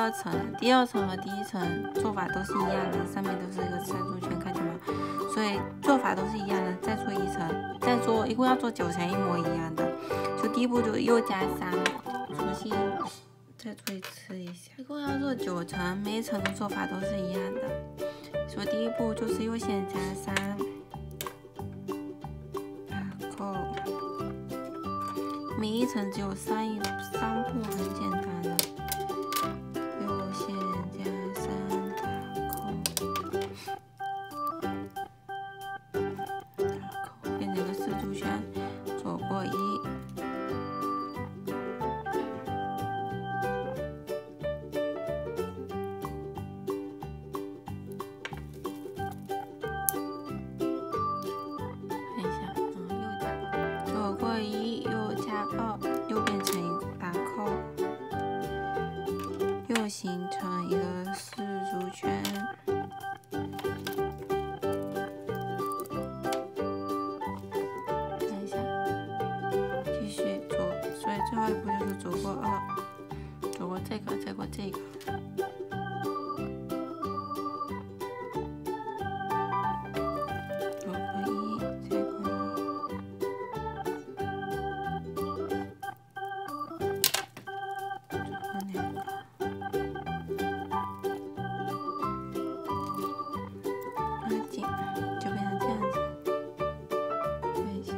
二层了。第二层和第一层做法都是一样的，上面都是一个3珠圈，看见吗？所以做法都是一样的。再做一层，再做，一共要做9层，一模一样的。就第一步就又加3，重新再做一次一下，一共要做9层，每一层的做法都是一样的。所以第一步就是又先加3，打扣，每一层只有3步，很简单的。又先加3，打扣，变成一个4珠圈，走过1。又变成一个打扣，又形成一个4珠圈。看一下，继续做，所以最后一步就是走过2，走过这个，再过这个。就变成这样子，看一下，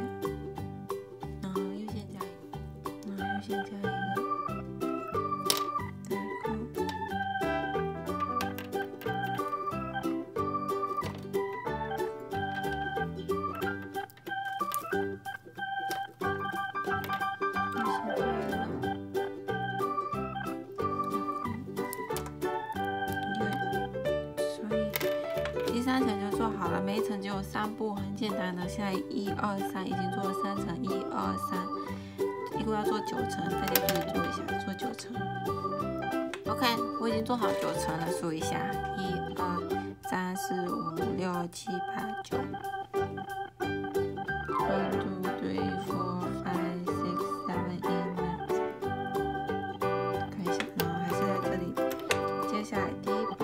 然后又先加一个，然后又先加一个打扣，第3层就做好了，每一层只有3步，很简单的。现在1、2、3已经做了3层，1、2、3，一共要做9层，大家可以做一下，做9层。OK， 我已经做好9层了，数一下，1、2、3、4、5、6、7、8、9。1、2、3、4、5、6、7、8、9。看一下，然后还是在这里。接下来第1步。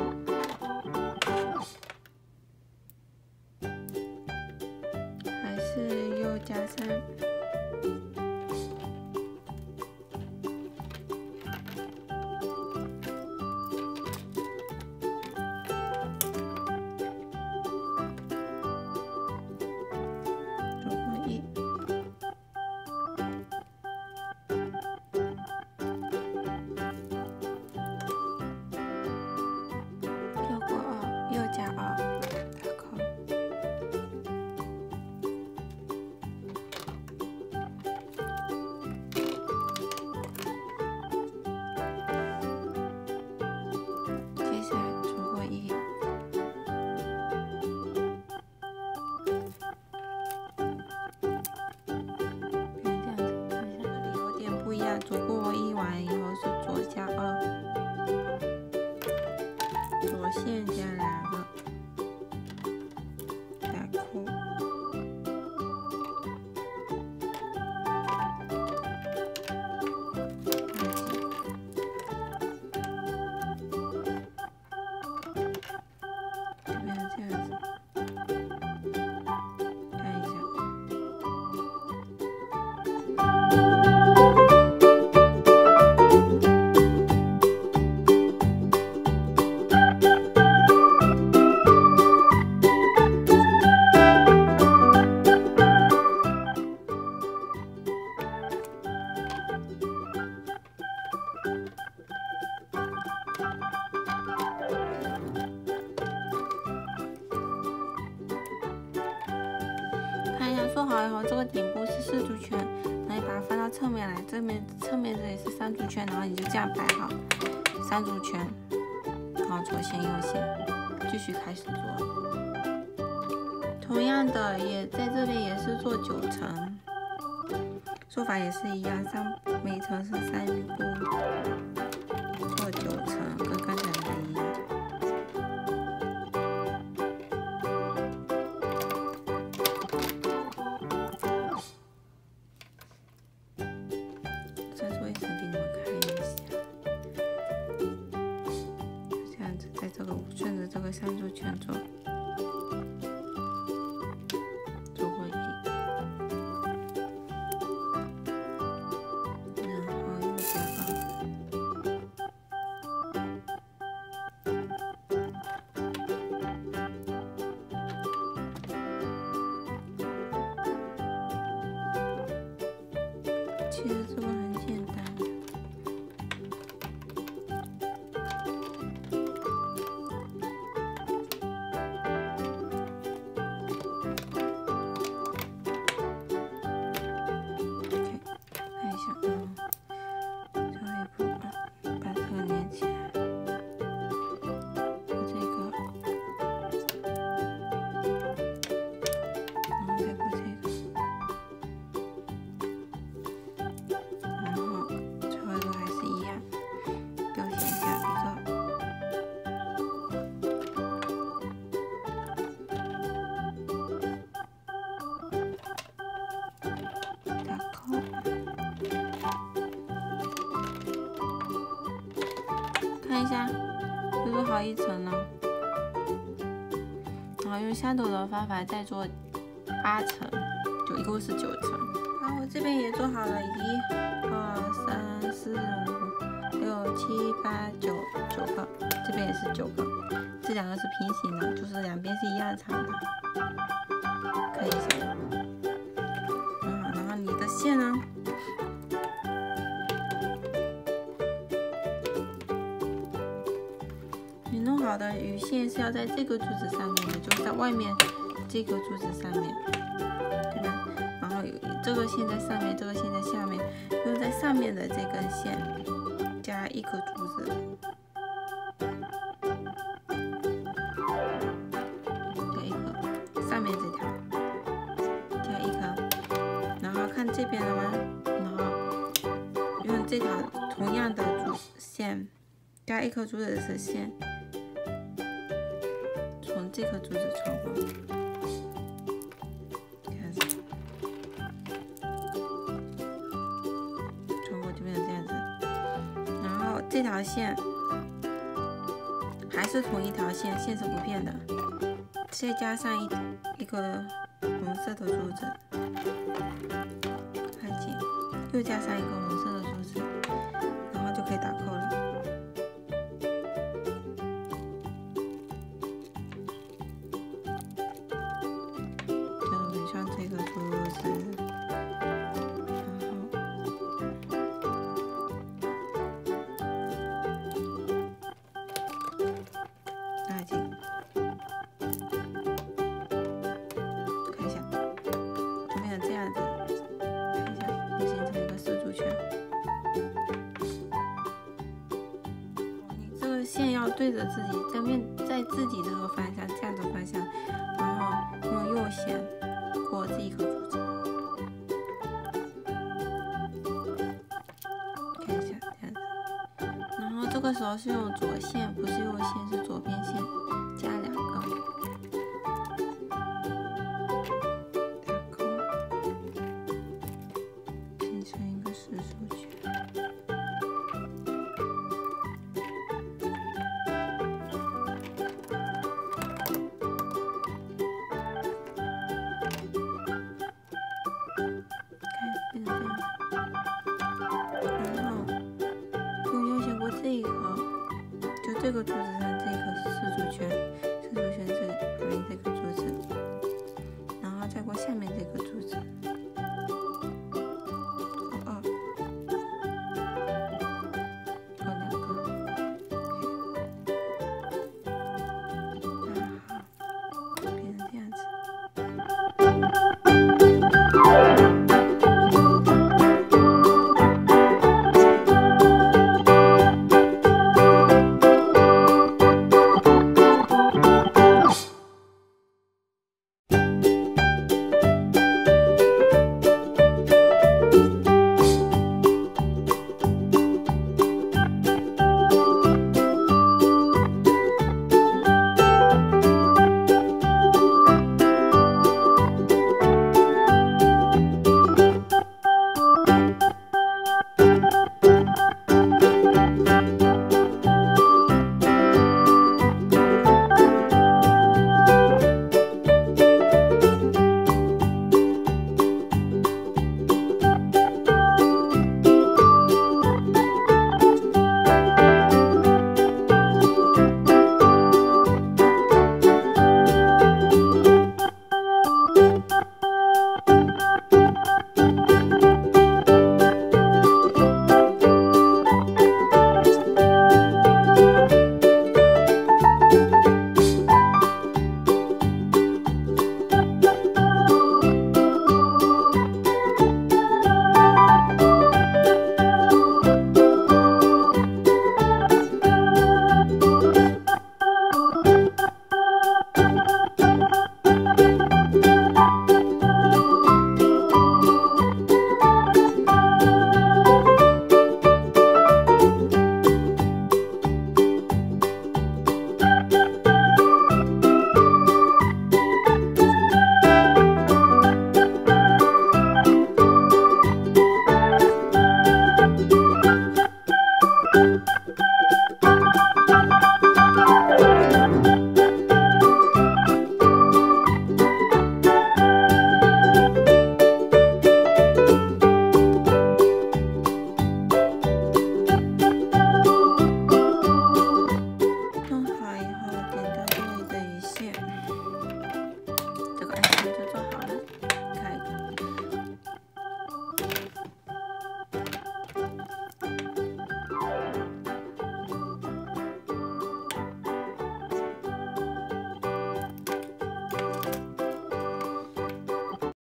又加3，走过1，又过2，又加2。走过1完以后是左加2，左线加2个，打扣，就变成这样子。看一下。做好以后，这个顶部是4珠圈，然后你把它翻到侧面来，侧面这里是3珠圈，然后你就这样摆好3珠圈，然后左线右线，继续开始做。同样的，也在这里也是做9层，做法也是一样，每层是3步，做9层，跟刚才的一样。再做一层给你们看一下。圈做过一遍，然后又加上。其实这个很简单。看一下，就做好一层了，然后用下头的方法再做8层，就一共是9层。然后我这边也做好了1、2、3、4、5、6、7、8、9个，这边也是9个，这2个是平行的，就是两边是一样长的，看一下。然后你的线呢？你弄好的鱼线是要在这个柱子上面的，就是在外面这个柱子上面，对吧？然后这个线在上面，这个线在下面，用在上面的这根线加1颗珠子，加1颗，上面这条加1颗，然后看这边了吗？然后用这条同样的珠线加1颗珠子的线。从这颗珠子穿过，开始穿过就变成这样子。然后这条线还是同一条线，线是不变的。再加上一个红色的珠子，看紧，又加上一个红色的珠子，然后就可以打扣了。这个珠子，然后拉紧，看一下，就变成这样子，看一下，就形成一个4珠圈。你这个线要对着自己，在自己这个方向，这样的方向，然后用右线过这一颗珠子，看一下这样子。然后这个时候是用左线，不是右线，是左边线加2个，打扣，形成一个4珠圈。这一颗，就这个柱子上